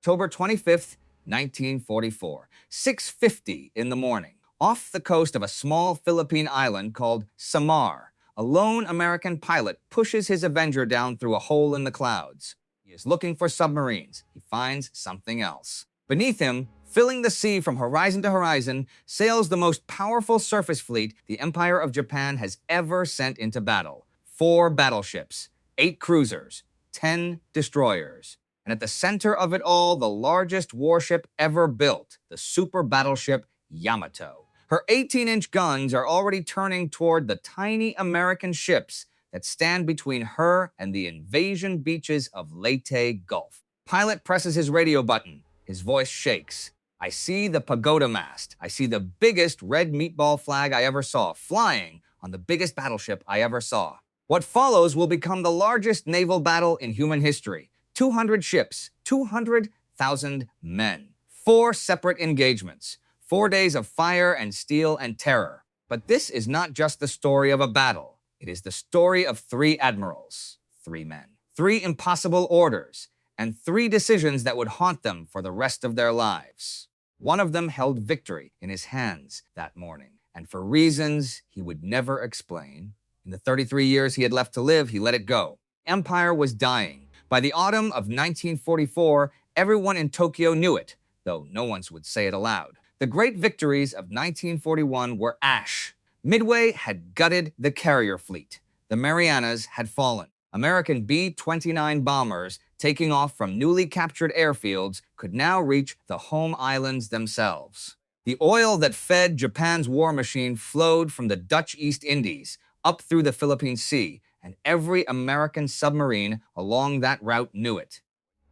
October 25th, 1944, 6:50 in the morning. Off the coast of a small Philippine island called Samar, a lone American pilot pushes his Avenger down through a hole in the clouds. He is looking for submarines. He finds something else. Beneath him, filling the sea from horizon to horizon, sails the most powerful surface fleet the Empire of Japan has ever sent into battle. 4 battleships, 8 cruisers, 10 destroyers. And at the center of it all, the largest warship ever built, the super battleship Yamato. Her 18-inch guns are already turning toward the tiny American ships that stand between her and the invasion beaches of Leyte Gulf. Pilot presses his radio button. His voice shakes. I see the pagoda mast. I see the biggest red meatball flag I ever saw flying on the biggest battleship I ever saw. What follows will become the largest naval battle in human history. 200 ships, 200,000 men. 4 separate engagements. 4 days of fire and steel and terror. But this is not just the story of a battle. It is the story of 3 admirals, 3 men, 3 impossible orders, and 3 decisions that would haunt them for the rest of their lives. One of them held victory in his hands that morning, and for reasons he would never explain. In the 33 years he had left to live, he let it go. Empire was dying. By the autumn of 1944, everyone in Tokyo knew it, though no one would say it aloud. The great victories of 1941 were ash. Midway had gutted the carrier fleet. The Marianas had fallen. American B-29 bombers taking off from newly captured airfields could now reach the home islands themselves. The oil that fed Japan's war machine flowed from the Dutch East Indies up through the Philippine Sea, and every American submarine along that route knew it.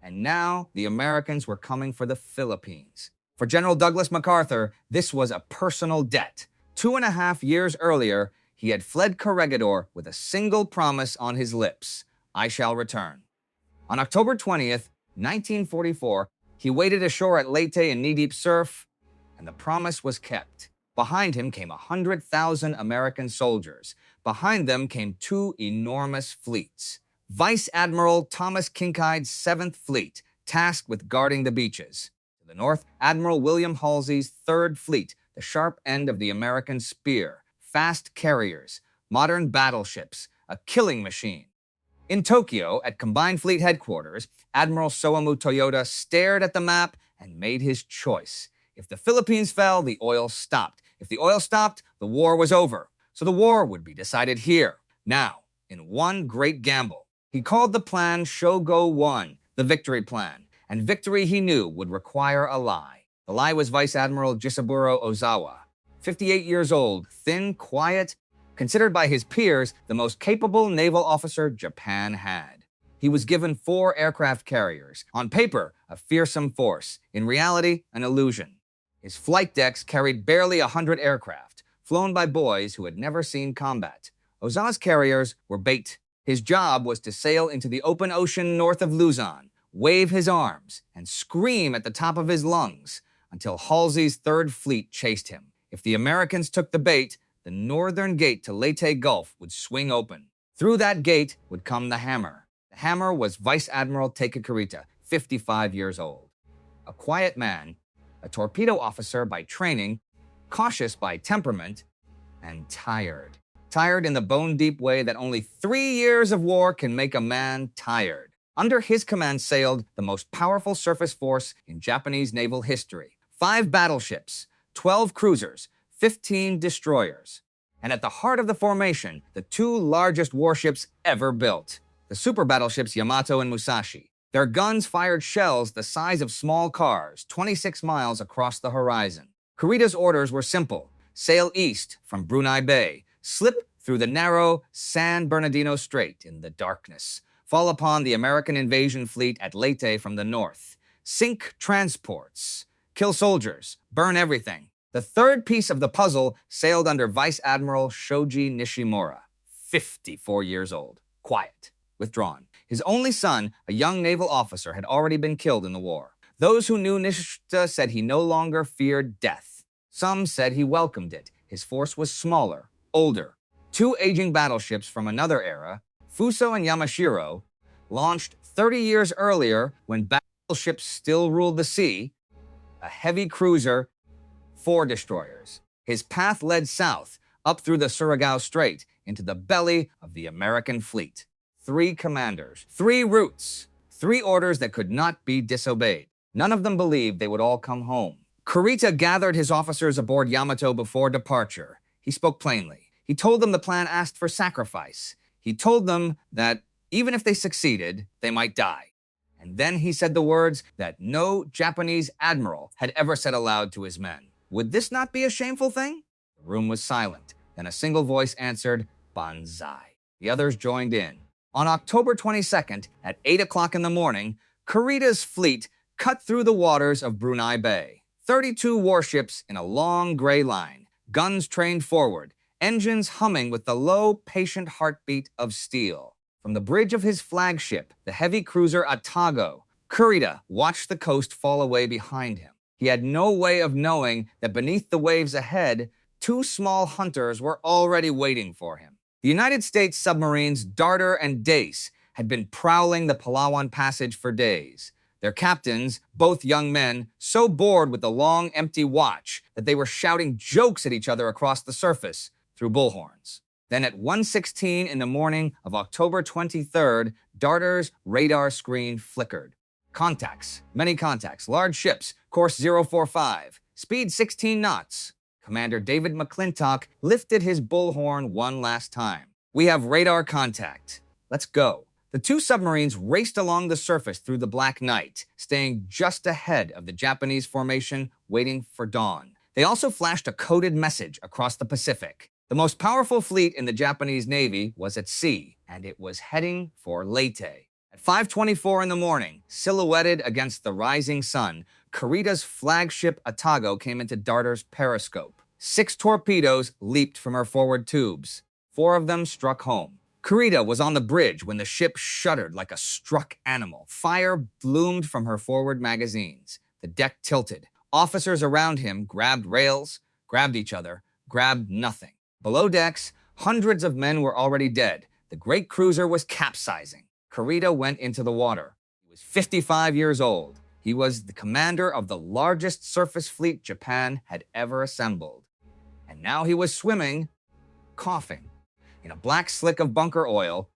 And now the Americans were coming for the Philippines. For General Douglas MacArthur, this was a personal debt. 2.5 years earlier, he had fled Corregidor with a single promise on his lips: I shall return. On October 20th, 1944, he waded ashore at Leyte in knee-deep surf, and the promise was kept. Behind him came 100,000 American soldiers. Behind them came 2 enormous fleets. Vice Admiral Thomas Kinkaid's 7th Fleet, tasked with guarding the beaches. To the north, Admiral William Halsey's 3rd Fleet, the sharp end of the American spear. Fast carriers, modern battleships, a killing machine. In Tokyo, at Combined Fleet Headquarters, Admiral Soamu Toyota stared at the map and made his choice. If the Philippines fell, the oil stopped. If the oil stopped, the war was over. So the war would be decided here, now, in one great gamble. He called the plan Shō 1, the victory plan, and victory he knew would require a lie. The lie was Vice Admiral Jisaburo Ozawa, 58 years old, thin, quiet, considered by his peers the most capable naval officer Japan had. He was given 4 aircraft carriers, on paper a fearsome force, in reality an illusion. His flight decks carried barely 100 aircraft, flown by boys who had never seen combat. Ozawa's carriers were bait. His job was to sail into the open ocean north of Luzon, wave his arms, and scream at the top of his lungs until Halsey's 3rd Fleet chased him. If the Americans took the bait, the northern gate to Leyte Gulf would swing open. Through that gate would come the hammer. The hammer was Vice Admiral Takakirita, 55 years old. A quiet man, a torpedo officer by training, cautious by temperament, and tired. Tired in the bone-deep way that only 3 years of war can make a man tired. Under his command sailed the most powerful surface force in Japanese naval history. 5 battleships, 12 cruisers, 15 destroyers. And at the heart of the formation, the 2 largest warships ever built. The super battleships Yamato and Musashi. Their guns fired shells the size of small cars, 26 miles across the horizon. Kurita's orders were simple: sail east from Brunei Bay, slip through the narrow San Bernardino Strait in the darkness, fall upon the American invasion fleet at Leyte from the north, sink transports, kill soldiers, burn everything. The 3rd piece of the puzzle sailed under Vice Admiral Shoji Nishimura, 54 years old, quiet, withdrawn. His only son, a young naval officer, had already been killed in the war. Those who knew Nishita said he no longer feared death. Some said he welcomed it. His force was smaller, older. 2 aging battleships from another era, Fuso and Yamashiro, launched 30 years earlier when Battle battleships still ruled the sea, a heavy cruiser, 4 destroyers. His path led south, up through the Surigao Strait, into the belly of the American fleet. 3 commanders, 3 routes, 3 orders that could not be disobeyed. None of them believed they would all come home. Kurita gathered his officers aboard Yamato before departure. He spoke plainly. He told them the plan asked for sacrifice. He told them that even if they succeeded, they might die. And then he said the words that no Japanese admiral had ever said aloud to his men. Would this not be a shameful thing? The room was silent. Then a single voice answered, "Banzai." The others joined in. On October 22nd, at 8 o'clock in the morning, Kurita's fleet cut through the waters of Brunei Bay. 32 warships in a long gray line, guns trained forward, engines humming with the low, patient heartbeat of steel. From the bridge of his flagship, the heavy cruiser Atago, Kurita watched the coast fall away behind him. He had no way of knowing that beneath the waves ahead, 2 small hunters were already waiting for him. The United States submarines Darter and Dace had been prowling the Palawan Passage for days. Their captains, both young men, so bored with the long, empty watch that they were shouting jokes at each other across the surface through bullhorns. Then at 1:16 in the morning of October 23rd, Darter's radar screen flickered. Contacts, many contacts, large ships, course 045, speed 16 knots. Commander David McClintock lifted his bullhorn one last time. "We have radar contact. Let's go." The 2 submarines raced along the surface through the black night, staying just ahead of the Japanese formation, waiting for dawn. They also flashed a coded message across the Pacific. The most powerful fleet in the Japanese Navy was at sea, and it was heading for Leyte. At 5:24 in the morning, silhouetted against the rising sun, Kurita's flagship Atago came into Darter's periscope. 6 torpedoes leaped from her forward tubes. 4 of them struck home. Kurita was on the bridge when the ship shuddered like a struck animal. Fire bloomed from her forward magazines. The deck tilted. Officers around him grabbed rails, grabbed each other, grabbed nothing. Below decks, hundreds of men were already dead. The great cruiser was capsizing. Kurita went into the water. He was 55 years old. He was the commander of the largest surface fleet Japan had ever assembled. And now he was swimming, coughing, in a black slick of bunker oil,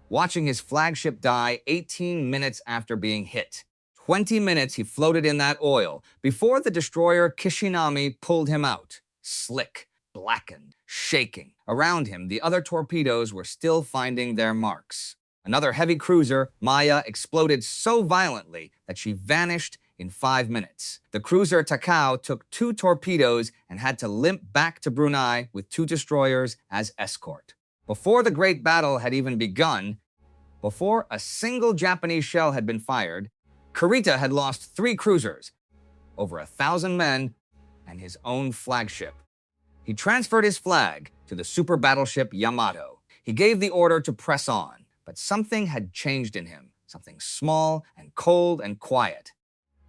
watching his flagship die 18 minutes after being hit. 20 minutes he floated in that oil before the destroyer Kishinami pulled him out. Slick, blackened, shaking. Around him, the other torpedoes were still finding their marks. Another heavy cruiser, Maya, exploded so violently that she vanished in 5 minutes. The cruiser Takao took 2 torpedoes and had to limp back to Brunei with 2 destroyers as escort. Before the great battle had even begun, before a single Japanese shell had been fired, Kurita had lost 3 cruisers, over 1,000 men, and his own flagship. He transferred his flag to the super battleship Yamato. He gave the order to press on. But something had changed in him, something small and cold and quiet.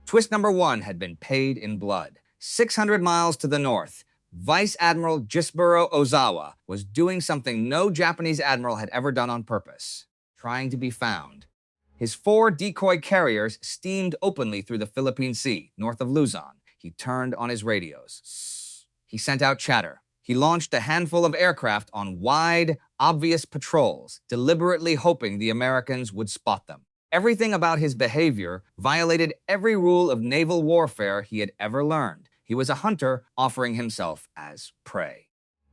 Twist number 1 had been paid in blood. 600 miles to the north, Vice Admiral Gisburo Ozawa was doing something no Japanese admiral had ever done on purpose, trying to be found. His 4 decoy carriers steamed openly through the Philippine Sea, north of Luzon. He turned on his radios. He sent out chatter. He launched a handful of aircraft on wide, obvious patrols, deliberately hoping the Americans would spot them. Everything about his behavior violated every rule of naval warfare he had ever learned. He was a hunter offering himself as prey.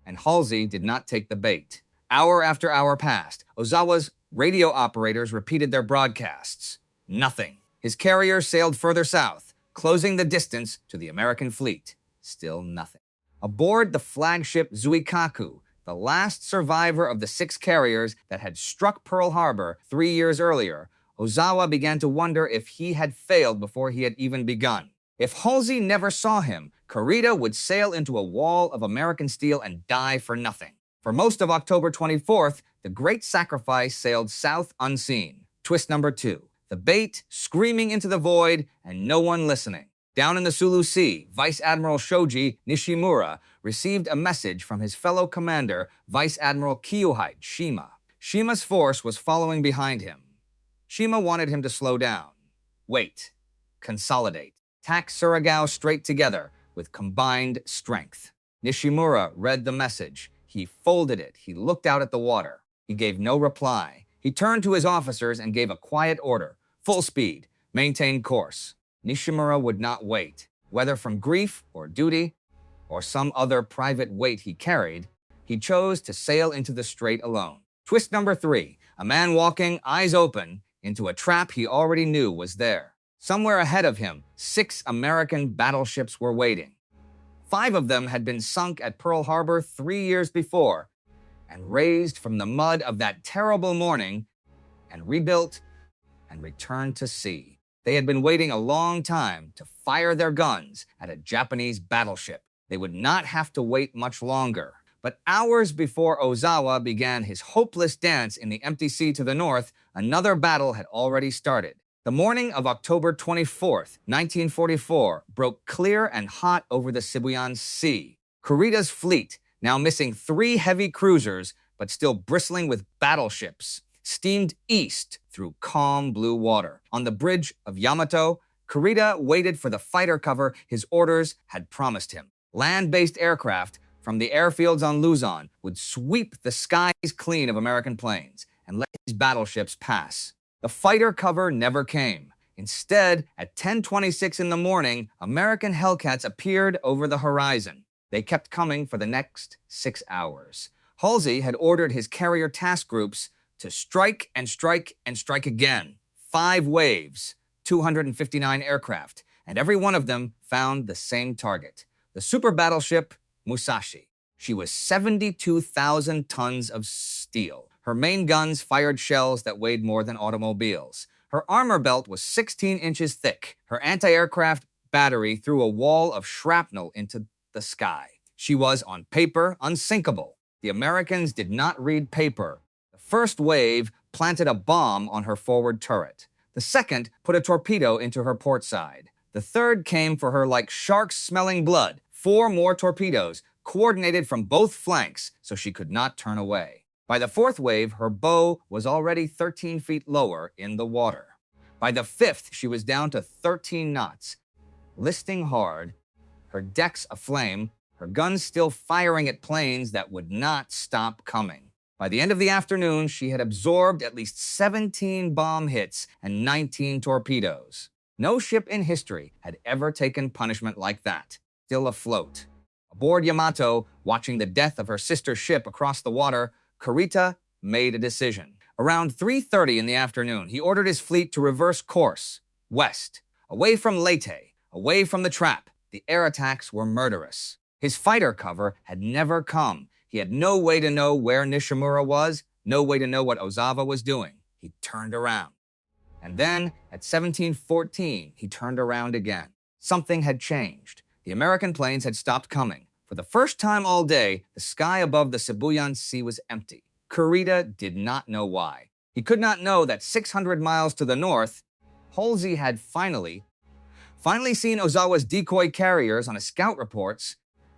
And Halsey did not take the bait. Hour after hour passed. Ozawa's radio operators repeated their broadcasts. Nothing. His carriers sailed further south, closing the distance to the American fleet. Still nothing. Aboard the flagship Zuikaku, the last survivor of the 6 carriers that had struck Pearl Harbor 3 years earlier, Ozawa began to wonder if he had failed before he had even begun. If Halsey never saw him, Kurita would sail into a wall of American steel and die for nothing. For most of October 24th, the Great Sacrifice sailed south unseen. Twist number 2. The bait screaming into the void and no one listening. Down in the Sulu Sea, Vice Admiral Shoji Nishimura received a message from his fellow commander, Vice Admiral Kiyohide Shima. Shima's force was following behind him. Shima wanted him to slow down. Wait. consolidate, tack Surigao Strait together with combined strength. Nishimura read the message. He folded it. He looked out at the water. He gave no reply. He turned to his officers and gave a quiet order. Full speed. Maintain course. Nishimura would not wait. Whether from grief or duty or some other private weight he carried, he chose to sail into the strait alone. Twist number 3. A man walking, eyes open, into a trap he already knew was there. Somewhere ahead of him, 6 American battleships were waiting. 5 of them had been sunk at Pearl Harbor 3 years before and raised from the mud of that terrible morning and rebuilt and returned to sea. They had been waiting a long time to fire their guns at a Japanese battleship. They would not have to wait much longer. But hours before Ozawa began his hopeless dance in the empty sea to the north, another battle had already started. The morning of October 24th, 1944, broke clear and hot over the Sibuyan Sea. Kurita's fleet, now missing 3 heavy cruisers, but still bristling with battleships, steamed east through calm blue water. On the bridge of Yamato, Kurita waited for the fighter cover his orders had promised him. Land-based aircraft from the airfields on Luzon would sweep the skies clean of American planes and let these battleships pass. The fighter cover never came. Instead, at 10:26 in the morning, American Hellcats appeared over the horizon. They kept coming for the next 6 hours. Halsey had ordered his carrier task groups to strike and strike and strike again. 5 waves, 259 aircraft, and every one of them found the same target. The super battleship Musashi. She was 72,000 tons of steel. Her main guns fired shells that weighed more than automobiles. Her armor belt was 16 inches thick. Her anti-aircraft battery threw a wall of shrapnel into the sky. She was, on paper, unsinkable. The Americans did not read paper. The first wave planted a bomb on her forward turret. The second put a torpedo into her port side. The third came for her like sharks smelling blood. 4 more torpedoes, coordinated from both flanks, so she could not turn away. By the 4th wave, her bow was already 13 feet lower in the water. By the 5th, she was down to 13 knots, listing hard, her decks aflame, her guns still firing at planes that would not stop coming. By the end of the afternoon, she had absorbed at least 17 bomb hits and 19 torpedoes. No ship in history had ever taken punishment like that. Still afloat. Aboard Yamato, watching the death of her sister ship across the water, Kurita made a decision. Around 3:30 in the afternoon, he ordered his fleet to reverse course, west, away from Leyte, away from the trap. The air attacks were murderous. His fighter cover had never come. He had no way to know where Nishimura was, no way to know what Ozawa was doing. He turned around. And then, at 17:14, he turned around again. Something had changed. The American planes had stopped coming. For the first time all day, the sky above the Sibuyan Sea was empty. Kurita did not know why. He could not know that 600 miles to the north, Halsey had finally seen Ozawa's decoy carriers on his scout reports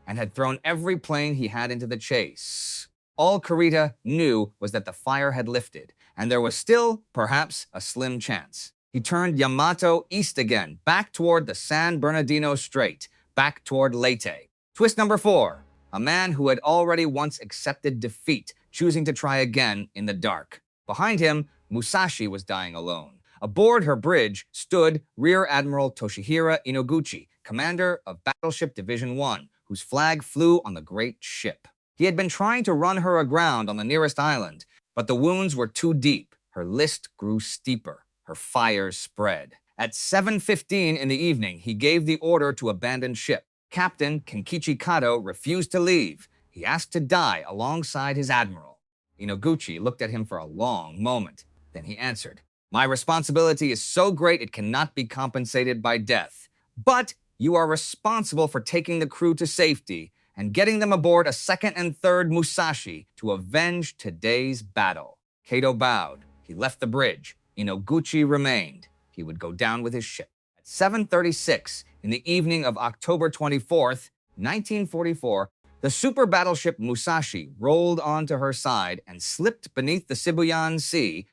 and had thrown every plane he had into the chase. All Kurita knew was that the fire had lifted, and there was still, perhaps, a slim chance. He turned Yamato east again, back toward the San Bernardino Strait, back toward Leyte. Twist number 4. A man who had already once accepted defeat, choosing to try again in the dark. Behind him, Musashi was dying alone. Aboard her bridge stood Rear Admiral Toshihira Inoguchi, commander of Battleship Division 1, whose flag flew on the great ship. He had been trying to run her aground on the nearest island, but the wounds were too deep. Her list grew steeper. Her fires spread. At 7:15 in the evening, he gave the order to abandon ship. Captain Kenkichi Kato refused to leave. He asked to die alongside his admiral. Inoguchi looked at him for a long moment. Then he answered, "My responsibility is so great it cannot be compensated by death. But you are responsible for taking the crew to safety and getting them aboard a 2nd and 3rd Musashi to avenge today's battle." Kato bowed. He left the bridge. Inoguchi remained. He would go down with his ship. At 7:36 in the evening of October 24th, 1944, the super battleship Musashi rolled onto her side and slipped beneath the Sibuyan Sea,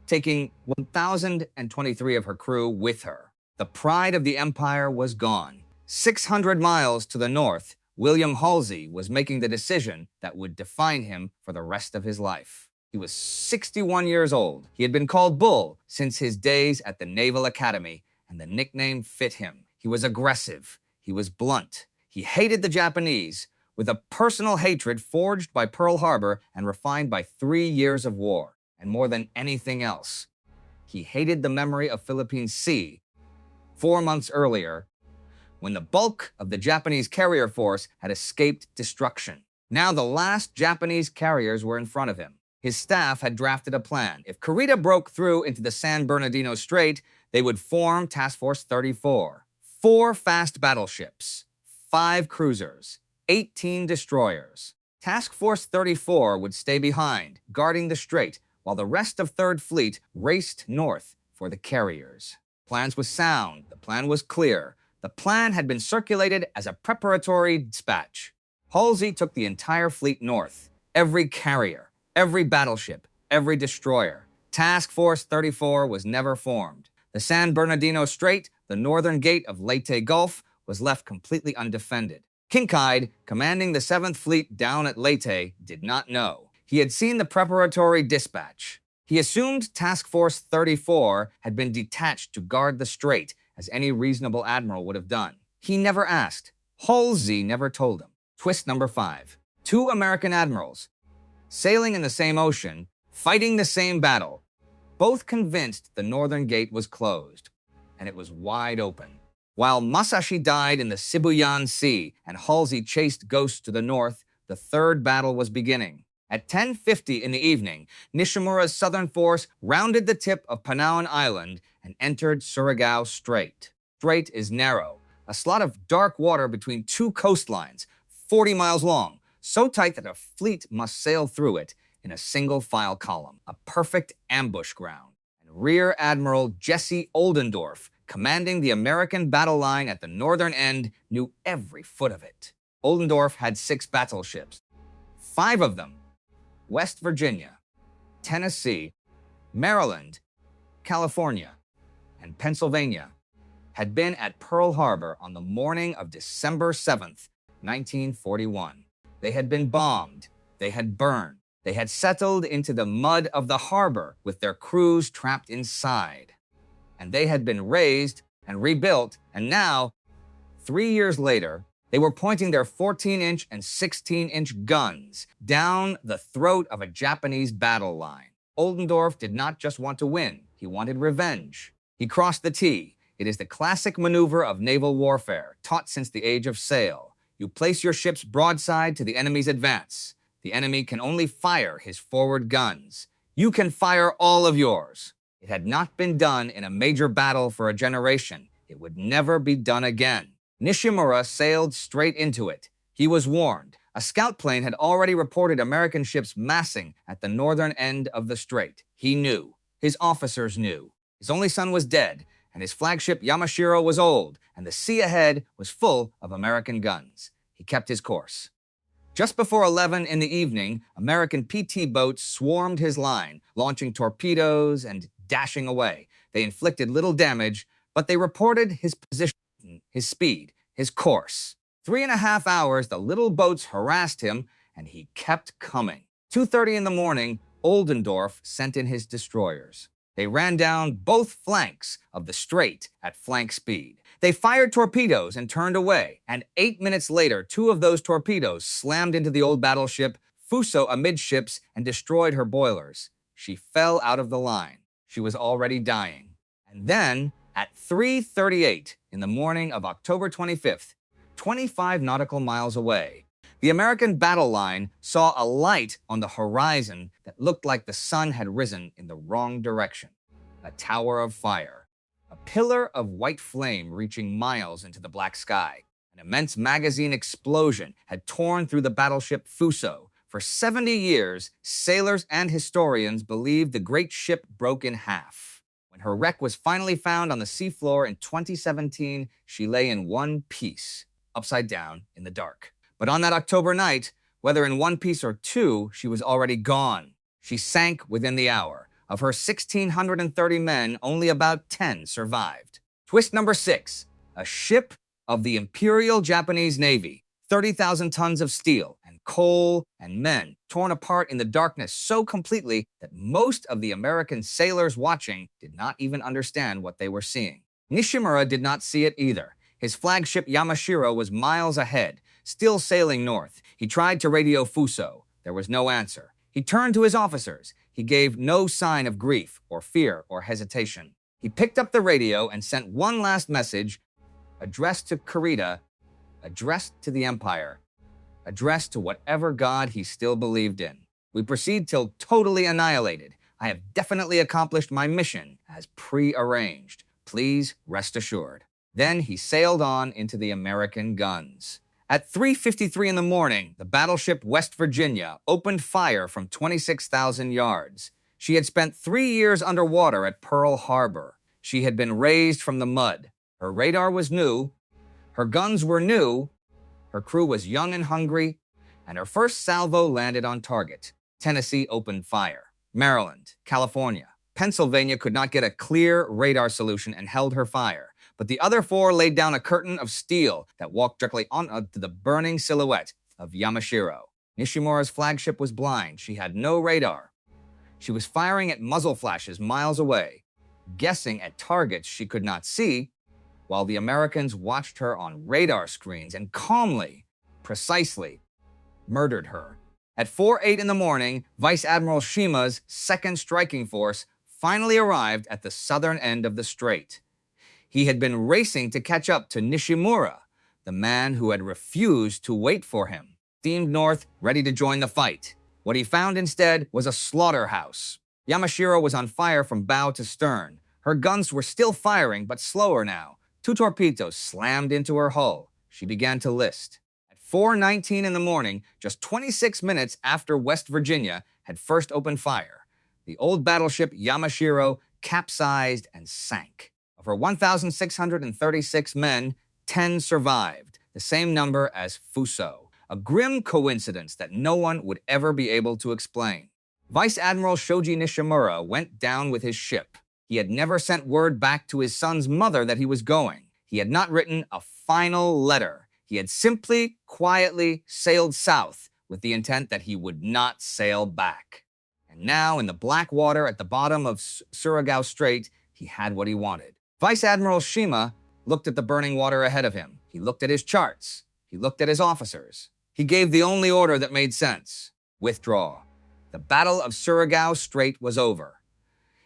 taking 1,023 of her crew with her. The pride of the empire was gone. 600 miles to the north, William Halsey was making the decision that would define him for the rest of his life. He was 61 years old. He had been called Bull since his days at the Naval Academy, and the nickname fit him. He was aggressive. He was blunt. He hated the Japanese with a personal hatred forged by Pearl Harbor and refined by 3 years of war. And more than anything else, he hated the memory of Philippine Sea 4 months earlier, when the bulk of the Japanese carrier force had escaped destruction. Now the last Japanese carriers were in front of him. His staff had drafted a plan. If Kurita broke through into the San Bernardino Strait, they would form Task Force 34. 4 fast battleships, 5 cruisers, 18 destroyers. Task Force 34 would stay behind, guarding the strait, while the rest of 3rd Fleet raced north for the carriers. Plans was sound. The plan was clear. The plan had been circulated as a preparatory dispatch. Halsey took the entire fleet north. Every carrier, every battleship, every destroyer. Task Force 34 was never formed. The San Bernardino Strait, the northern gate of Leyte Gulf, was left completely undefended. Kinkaid, commanding the 7th Fleet down at Leyte, did not know. He had seen the preparatory dispatch. He assumed Task Force 34 had been detached to guard the strait, as any reasonable admiral would have done. He never asked. Halsey never told him. Twist number 5. 2 American admirals, sailing in the same ocean, fighting the same battle, both convinced the northern gate was closed, and it was wide open. While Masashi died in the Sibuyan Sea and Halsey chased ghosts to the north, the 3rd battle was beginning. At 10:50 in the evening, Nishimura's southern force rounded the tip of Palawan Island and entered Surigao Strait. Strait is narrow, a slot of dark water between 2 coastlines, 40 miles long, so tight that a fleet must sail through it in a single file column, a perfect ambush ground. And Rear Admiral Jesse Oldendorf, commanding the American battle line at the northern end, knew every foot of it. Oldendorf had 6 battleships. 5 of them, West Virginia, Tennessee, Maryland, California, and Pennsylvania, had been at Pearl Harbor on the morning of December 7th, 1941. They had been bombed. They had burned. They had settled into the mud of the harbor with their crews trapped inside. And they had been raised and rebuilt, and now, 3 years later, they were pointing their 14-inch and 16-inch guns down the throat of a Japanese battle line. Oldendorf did not just want to win. He wanted revenge. He crossed the T. It is the classic maneuver of naval warfare, taught since the age of sail. You place your ships broadside to the enemy's advance. The enemy can only fire his forward guns. You can fire all of yours. It had not been done in a major battle for a generation. It would never be done again. Nishimura sailed straight into it. He was warned. A scout plane had already reported American ships massing at the northern end of the strait. He knew. His officers knew. His only son was dead, and his flagship Yamashiro was old, and the sea ahead was full of American guns. He kept his course. Just before 11 in the evening, American PT boats swarmed his line, launching torpedoes and dashing away. They inflicted little damage, but they reported his position, his speed, his course. 3.5 hours, the little boats harassed him, and he kept coming. 2:30 in the morning, Oldendorf sent in his destroyers. They ran down both flanks of the strait at flank speed. They fired torpedoes and turned away, and 8 minutes later, 2 of those torpedoes slammed into the old battleship Fuso amidships and destroyed her boilers. She fell out of the line. She was already dying. And then, at 3:38 in the morning of October 25th, 25 nautical miles away, the American battle line saw a light on the horizon that looked like the sun had risen in the wrong direction. A tower of fire. A pillar of white flame reaching miles into the black sky. An immense magazine explosion had torn through the battleship Fuso. For 70 years, sailors and historians believed the great ship broke in half. When her wreck was finally found on the seafloor in 2017, she lay in one piece, upside down in the dark. But on that October night, whether in one piece or 2, she was already gone. She sank within the hour. Of her 1,630 men, only about 10 survived. Twist number 6. A ship of the Imperial Japanese Navy, 30,000 tons of steel and coal and men torn apart in the darkness so completely that most of the American sailors watching did not even understand what they were seeing. Nishimura did not see it either. His flagship Yamashiro was miles ahead, still sailing north. He tried to radio Fuso. There was no answer. He turned to his officers. He gave no sign of grief or fear or hesitation. He picked up the radio and sent one last message, addressed to Kurita, addressed to the Empire, addressed to whatever god he still believed in. We proceed till totally annihilated. I have definitely accomplished my mission as pre-arranged. Please rest assured. Then he sailed on into the American guns. At 3:53 in the morning, the battleship West Virginia opened fire from 26,000 yards. She had spent 3 years underwater at Pearl Harbor. She had been raised from the mud. Her radar was new. Her guns were new. Her crew was young and hungry. And her first salvo landed on target. Tennessee opened fire. Maryland, California, Pennsylvania could not get a clear radar solution and held her fire. But the other 4 laid down a curtain of steel that walked directly onto the burning silhouette of Yamashiro. Nishimura's flagship was blind. She had no radar. She was firing at muzzle flashes miles away, guessing at targets she could not see, while the Americans watched her on radar screens and calmly, precisely, murdered her. At 4:08 in the morning, Vice Admiral Shima's 2nd Striking Force finally arrived at the southern end of the strait. He had been racing to catch up to Nishimura, the man who had refused to wait for him, steamed north, ready to join the fight. What he found instead was a slaughterhouse. Yamashiro was on fire from bow to stern. Her guns were still firing, but slower now. 2 torpedoes slammed into her hull. She began to list. At 4:19 in the morning, just 26 minutes after West Virginia had first opened fire, the old battleship Yamashiro capsized and sank. Of her 1,636 men, 10 survived, the same number as Fuso. A grim coincidence that no one would ever be able to explain. Vice Admiral Shoji Nishimura went down with his ship. He had never sent word back to his son's mother that he was going. He had not written a final letter. He had simply, quietly sailed south with the intent that he would not sail back. And now, in the black water at the bottom of Surigao Strait, he had what he wanted. Vice Admiral Shima looked at the burning water ahead of him. He looked at his charts. He looked at his officers. He gave the only order that made sense. Withdraw. The Battle of Surigao Strait was over.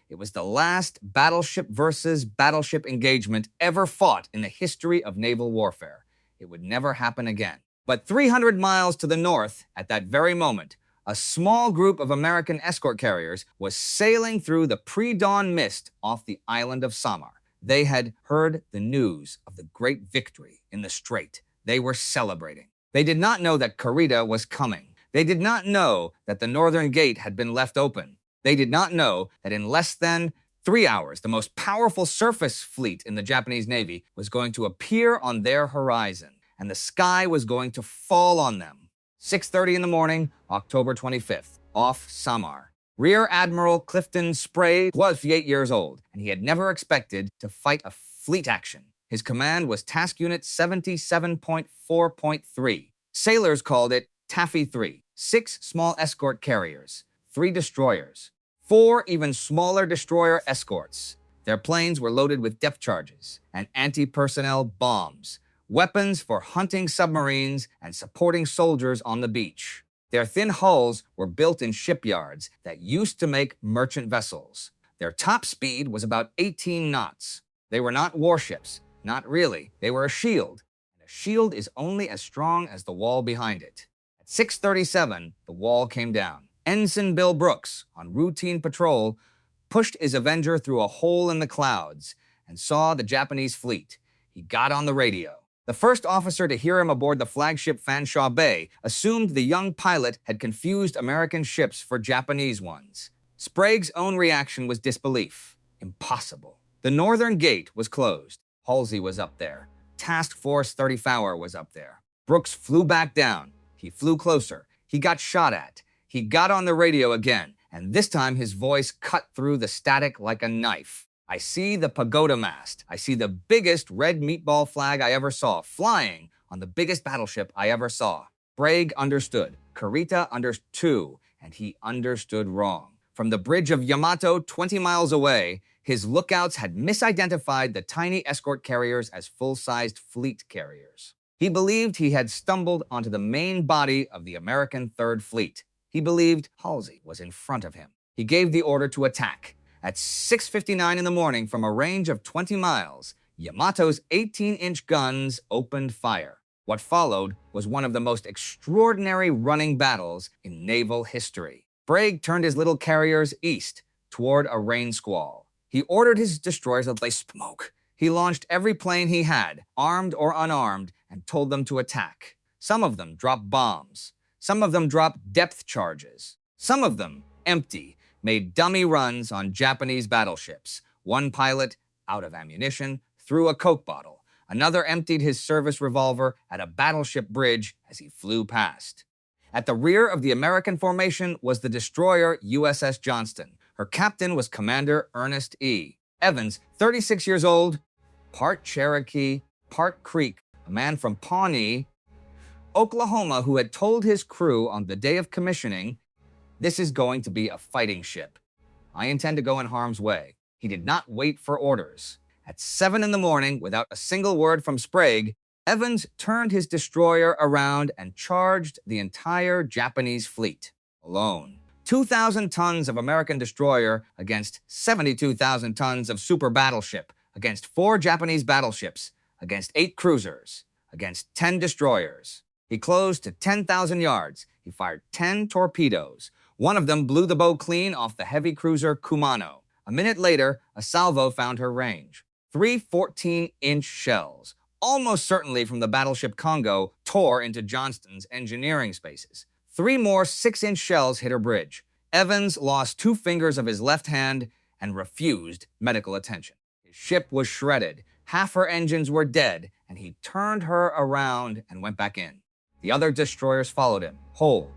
It was the last battleship versus battleship engagement ever fought in the history of naval warfare. It would never happen again. But 300 miles to the north, at that very moment, a small group of American escort carriers was sailing through the pre-dawn mist off the island of Samar. They had heard the news of the great victory in the strait. They were celebrating. They did not know that Kurita was coming. They did not know that the northern gate had been left open. They did not know that in less than 3 hours, the most powerful surface fleet in the Japanese Navy was going to appear on their horizon, and the sky was going to fall on them. 6:30 in the morning, October 25th, off Samar. Rear Admiral Clifton Sprague was 8 years old, and he had never expected to fight a fleet action. His command was Task Unit 77.4.3. Sailors called it Taffy 3. 6 small escort carriers, 3 destroyers, 4 even smaller destroyer escorts. Their planes were loaded with depth charges and anti-personnel bombs, weapons for hunting submarines and supporting soldiers on the beach. Their thin hulls were built in shipyards that used to make merchant vessels. Their top speed was about 18 knots. They were not warships. Not really. They were a shield. And a shield is only as strong as the wall behind it. At 6:37, the wall came down. Ensign Bill Brooks, on routine patrol, pushed his Avenger through a hole in the clouds and saw the Japanese fleet. He got on the radio. The first officer to hear him aboard the flagship Fanshawe Bay assumed the young pilot had confused American ships for Japanese ones. Sprague's own reaction was disbelief. Impossible. The northern gate was closed. Halsey was up there. Task Force 34 was up there. Brooks flew back down. He flew closer. He got shot at. He got on the radio again, and this time his voice cut through the static like a knife. I see the pagoda mast. I see the biggest red meatball flag I ever saw flying on the biggest battleship I ever saw. Sprague understood. Kurita understood too, and he understood wrong. From the bridge of Yamato 20 miles away, his lookouts had misidentified the tiny escort carriers as full-sized fleet carriers. He believed he had stumbled onto the main body of the American Third Fleet. He believed Halsey was in front of him. He gave the order to attack. At 6:59 in the morning, from a range of 20 miles, Yamato's 18-inch guns opened fire. What followed was one of the most extraordinary running battles in naval history. Sprague turned his little carriers east toward a rain squall. He ordered his destroyers to lay smoke. He launched every plane he had, armed or unarmed, and told them to attack. Some of them dropped bombs. Some of them dropped depth charges. Some of them, empty, made dummy runs on Japanese battleships. One pilot, out of ammunition, threw a Coke bottle. Another emptied his service revolver at a battleship bridge as he flew past. At the rear of the American formation was the destroyer USS Johnston. Her captain was Commander Ernest E. Evans, 36 years old, part Cherokee, part Creek, a man from Pawnee, Oklahoma, who had told his crew on the day of commissioning, "This is going to be a fighting ship. I intend to go in harm's way." He did not wait for orders. At 7 in the morning, without a single word from Sprague, Evans turned his destroyer around and charged the entire Japanese fleet, alone. 2,000 tons of American destroyer against 72,000 tons of super battleship, against 4 Japanese battleships, against 8 cruisers, against 10 destroyers. He closed to 10,000 yards. He fired 10 torpedoes. One of them blew the bow clean off the heavy cruiser Kumano. A minute later, a salvo found her range. 3 14-inch shells, almost certainly from the battleship Congo, tore into Johnston's engineering spaces. 3 more 6-inch shells hit her bridge. Evans lost 2 fingers of his left hand and refused medical attention. His ship was shredded. Half her engines were dead, and he turned her around and went back in. The other destroyers followed him, whole.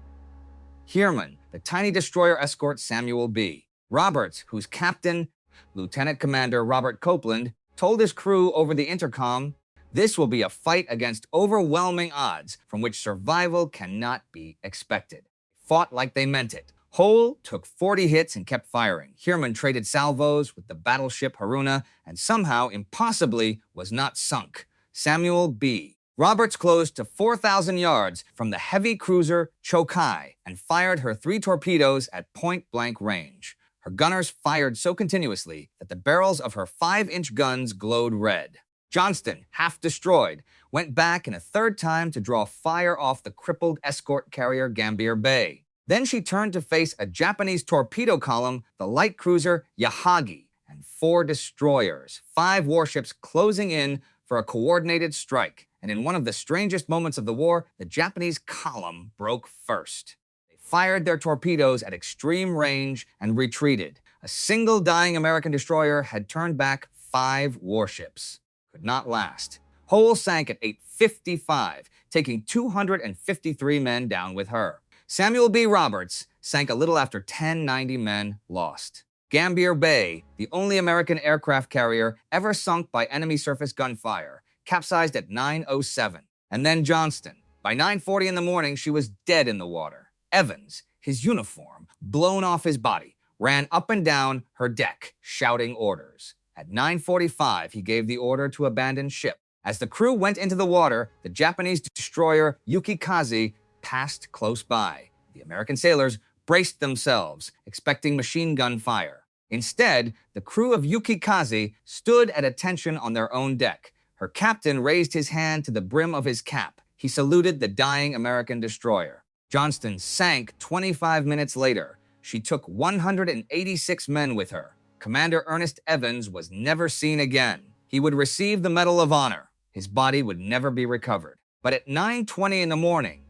Heermann, the tiny destroyer escort Samuel B. Roberts, whose captain, Lieutenant Commander Robert Copeland, told his crew over the intercom, "This will be a fight against overwhelming odds from which survival cannot be expected." Fought like they meant it. Hull took 40 hits and kept firing. Heermann traded salvos with the battleship Haruna and somehow, impossibly, was not sunk. Samuel B. Roberts closed to 4,000 yards from the heavy cruiser Chokai and fired her 3 torpedoes at point-blank range. Her gunners fired so continuously that the barrels of her 5-inch guns glowed red. Johnston, half destroyed, went back in a third time to draw fire off the crippled escort carrier Gambier Bay. Then she turned to face a Japanese torpedo column, the light cruiser Yahagi, and 4 destroyers, 5 warships closing in for a coordinated strike. And in one of the strangest moments of the war, the Japanese column broke first. They fired their torpedoes at extreme range and retreated. A single dying American destroyer had turned back 5 warships. Could not last. Hull sank at 8:55, taking 253 men down with her. Samuel B. Roberts sank a little after 1090 men lost. Gambier Bay, the only American aircraft carrier ever sunk by enemy surface gunfire, capsized at 9:07. And then Johnston. By 9:40 in the morning, she was dead in the water. Evans, his uniform blown off his body, ran up and down her deck, shouting orders. At 9:45, he gave the order to abandon ship. As the crew went into the water, the Japanese destroyer Yukikaze passed close by. The American sailors braced themselves, expecting machine gun fire. Instead, the crew of Yukikaze stood at attention on their own deck. Her captain raised his hand to the brim of his cap. He saluted the dying American destroyer. Johnston sank 25 minutes later. She took 186 men with her. Commander Ernest Evans was never seen again. He would receive the Medal of Honor. His body would never be recovered. But at 9:20 in the morning,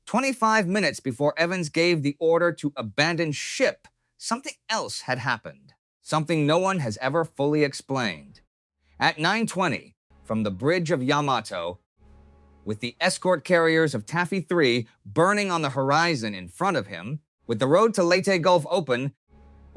25 minutes before Evans gave the order to abandon ship, something else had happened. Something no one has ever fully explained. At 9:20, from the bridge of Yamato, with the escort carriers of Taffy 3 burning on the horizon in front of him, with the road to Leyte Gulf open,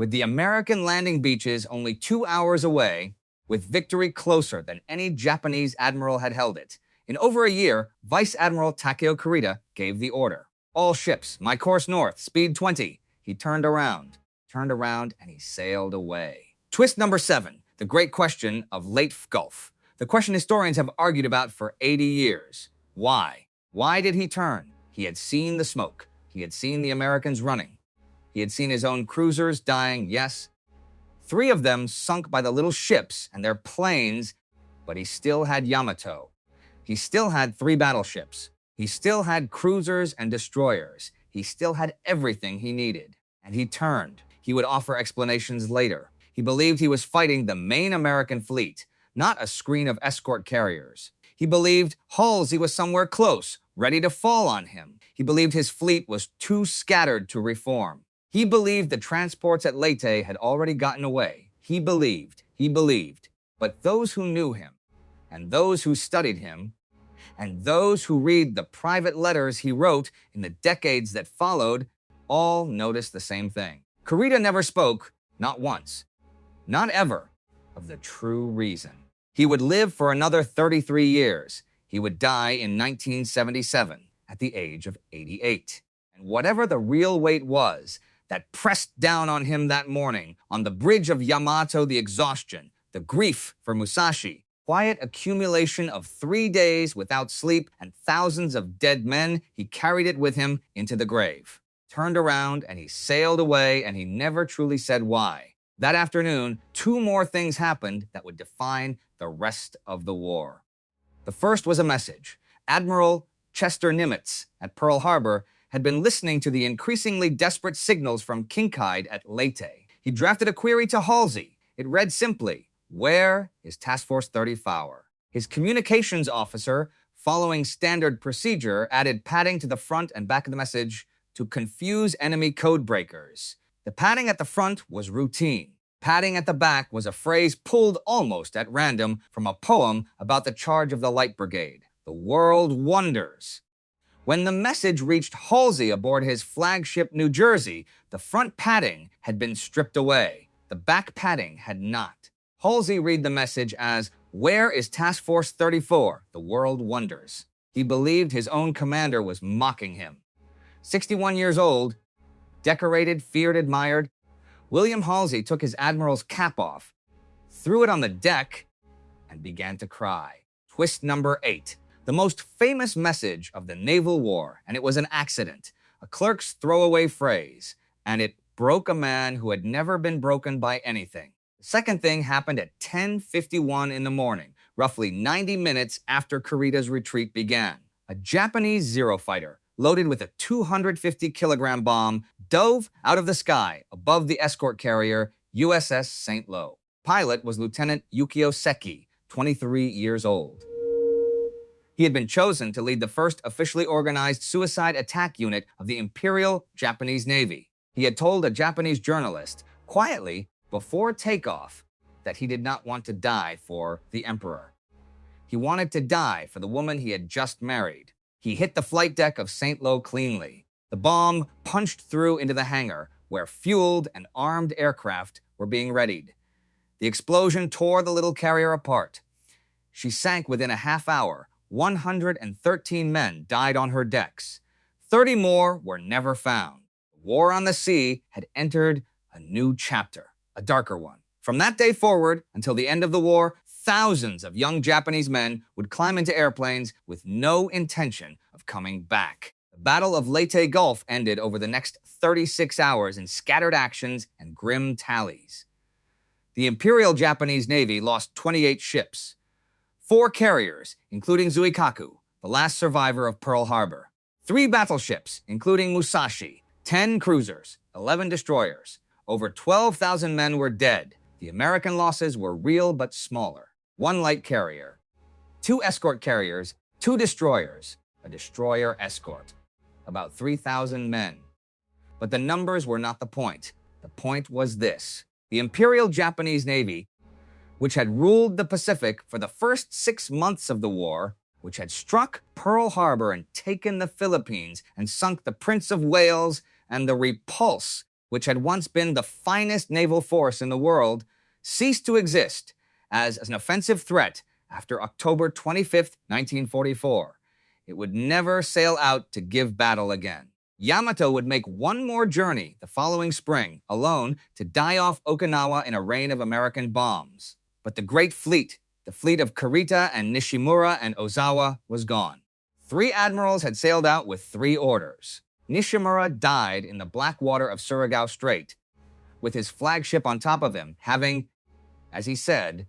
With the American landing beaches only 2 hours away, with victory closer than any Japanese admiral had held it, in over a year, Vice Admiral Takeo Kurita gave the order. All ships, my course north, speed 20. He turned around, and he sailed away. Twist number 7, the great question of Leyte Gulf. The question historians have argued about for 80 years. Why? Why did he turn? He had seen the smoke. He had seen the Americans running. He had seen his own cruisers dying, yes. 3 of them sunk by the little ships and their planes, but he still had Yamato. He still had 3 battleships. He still had cruisers and destroyers. He still had everything he needed. And he turned. He would offer explanations later. He believed he was fighting the main American fleet, not a screen of escort carriers. He believed Halsey was somewhere close, ready to fall on him. He believed his fleet was too scattered to reform. He believed the transports at Leyte had already gotten away. He believed. But those who knew him, and those who studied him, and those who read the private letters he wrote in the decades that followed, all noticed the same thing. Kurita never spoke, not once, not ever, of the true reason. He would live for another 33 years. He would die in 1977 at the age of 88. And whatever the real weight was that pressed down on him that morning on the bridge of Yamato, the exhaustion, the grief for Musashi, quiet accumulation of 3 days without sleep and thousands of dead men, he carried it with him into the grave. Turned around and he sailed away, and he never truly said why. That afternoon, 2 more things happened that would define the rest of the war. The first was a message. Admiral Chester Nimitz at Pearl Harbor had been listening to the increasingly desperate signals from Kinkaid at Leyte. He drafted a query to Halsey. It read simply, "Where is Task Force 34?" His communications officer, following standard procedure, added padding to the front and back of the message to confuse enemy code breakers. The padding at the front was routine. Padding at the back was a phrase pulled almost at random from a poem about the charge of the Light Brigade. The world wonders. When the message reached Halsey aboard his flagship New Jersey, the front padding had been stripped away. The back padding had not. Halsey read the message as, "Where is Task Force 34? The world wonders." He believed his own commander was mocking him. 61 years old, decorated, feared, admired, William Halsey took his admiral's cap off, threw it on the deck, and began to cry. Twist number 8. The most famous message of the naval war, and it was an accident, a clerk's throwaway phrase, and it broke a man who had never been broken by anything. The second thing happened at 10:51 in the morning, roughly 90 minutes after Kurita's retreat began. A Japanese Zero fighter, loaded with a 250-kilogram bomb, dove out of the sky above the escort carrier USS St. Lo. Pilot was Lieutenant Yukio Seki, 23 years old. He had been chosen to lead the first officially organized suicide attack unit of the Imperial Japanese Navy. He had told a Japanese journalist, quietly, before takeoff, that he did not want to die for the Emperor. He wanted to die for the woman he had just married. He hit the flight deck of St. Lo cleanly. The bomb punched through into the hangar, where fueled and armed aircraft were being readied. The explosion tore the little carrier apart. She sank within a half hour. 113 men died on her decks. 30 more were never found. The war on the sea had entered a new chapter, a darker one. From that day forward, until the end of the war, thousands of young Japanese men would climb into airplanes with no intention of coming back. The Battle of Leyte Gulf ended over the next 36 hours in scattered actions and grim tallies. The Imperial Japanese Navy lost 28 ships, 4 carriers, including Zuikaku, the last survivor of Pearl Harbor, 3 battleships, including Musashi, 10 cruisers, 11 destroyers. Over 12,000 men were dead. The American losses were real but smaller. 1 light carrier, 2 escort carriers, 2 destroyers, a destroyer escort. About 3,000 men. But the numbers were not the point. The point was this. The Imperial Japanese Navy, which had ruled the Pacific for the first 6 months of the war, which had struck Pearl Harbor and taken the Philippines and sunk the Prince of Wales and the Repulse which had once been the finest naval force in the world, ceased to exist as an offensive threat after October 25, 1944. It would never sail out to give battle again. Yamato would make one more journey the following spring, alone, to die off Okinawa in a rain of American bombs. But the Great Fleet, the fleet of Kurita and Nishimura and Ozawa, was gone. 3 admirals had sailed out with 3 orders. Nishimura died in the black water of Surigao Strait, with his flagship on top of him, having, as he said,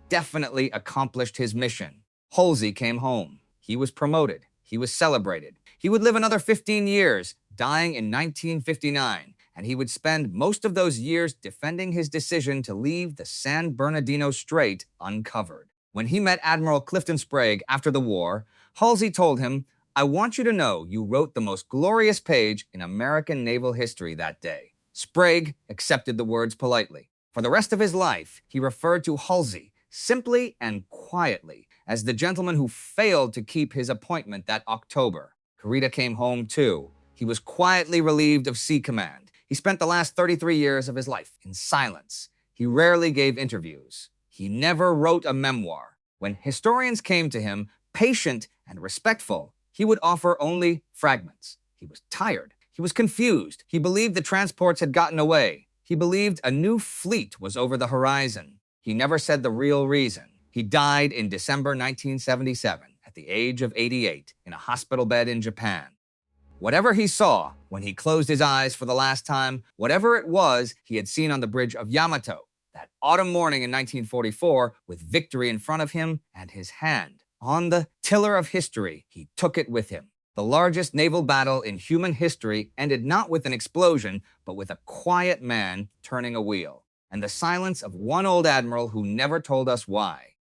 definitely accomplished his mission. Halsey came home. He was promoted. He was celebrated. He would live another 15 years, dying in 1959, and he would spend most of those years defending his decision to leave the San Bernardino Strait uncovered. When he met Admiral Clifton Sprague after the war, Halsey told him, "I want you to know you wrote the most glorious page in American naval history that day." Sprague accepted the words politely. For the rest of his life, he referred to Halsey simply and quietly as the gentleman who failed to keep his appointment that October. Kurita came home too. He was quietly relieved of sea command. He spent the last 33 years of his life in silence. He rarely gave interviews. He never wrote a memoir. When historians came to him, patient and respectful, he would offer only fragments. He was tired. He was confused. He believed the transports had gotten away. He believed a new fleet was over the horizon. He never said the real reason. He died in December 1977 at the age of 88 in a hospital bed in Japan. Whatever he saw when he closed his eyes for the last time, whatever it was he had seen on the bridge of Yamato that autumn morning in 1944 with victory in front of him and his hand on the tiller of history, he took it with him. The largest naval battle in human history ended not with an explosion, but with a quiet man turning a wheel, and the silence of one old admiral who never told us why.